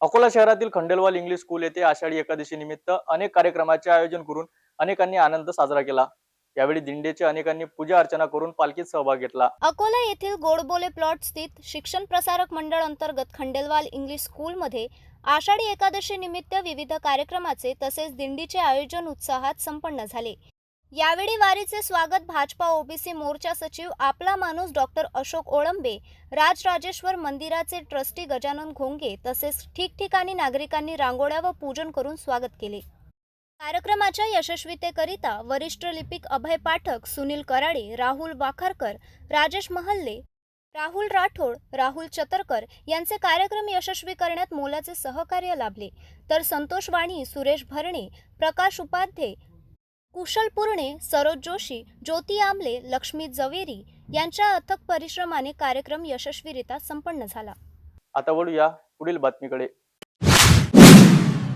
अकोला शहरातील Khandelwal English school येथे आषाढी एकादशी निमित्त अनेक कार्यक्रमाचे आयोजन करून अनेकांनी आनंद साजरा केला। यावेळी दिंडीचे अनेकांनी पूजा अर्चना करून पालखीत सहभाग घेतला। अकोला येथील गोडबोले प्लॉट स्थित शिक्षण प्रसारक मंडळ अंतर्गत खंडेलवाल इंग्लिश स्कूलमध्ये आषाढी एकादशी निमित्त विविध कार्यक्रमाचे तसेच दिंडीचे आयोजन उत्साहात संपन्न झाले। यावेळी वारीचे स्वागत भाजपा ओबीसी मोर्चा सचिव आपला माणूस डॉक्टर अशोक ओळंबे, राजराजेश्वर मंदिराचे ट्रस्टी गजानन घोंगे तसेच ठिकठिकाणी नागरिकांनी रांगोळ्या व पूजन करून स्वागत केले। कार्यक्रमाच्या यशस्वीतेकरिता वरिष्ठ लिपिक अभय पाठक, सुनील कराडे, राहुल वाखारकर, राजेश महल्ले, राहुल राठोड, राहुल चतरकर यांचे कार्यक्रम यशस्वी करण्यात मोलाचे सहकार्य लाभले। तर संतोष वाणी, सुरेश भरणे, प्रकाश उपाध्ये, कुशल पुरणे, सरोज जोशी, ज्योती आमले, लक्ष्मी जवेरी यांच्या अथक परिश्रमाने कार्यक्रम यशस्वीरित्या संपन्न झाला। आता वळूया पुढील बातमीकडे।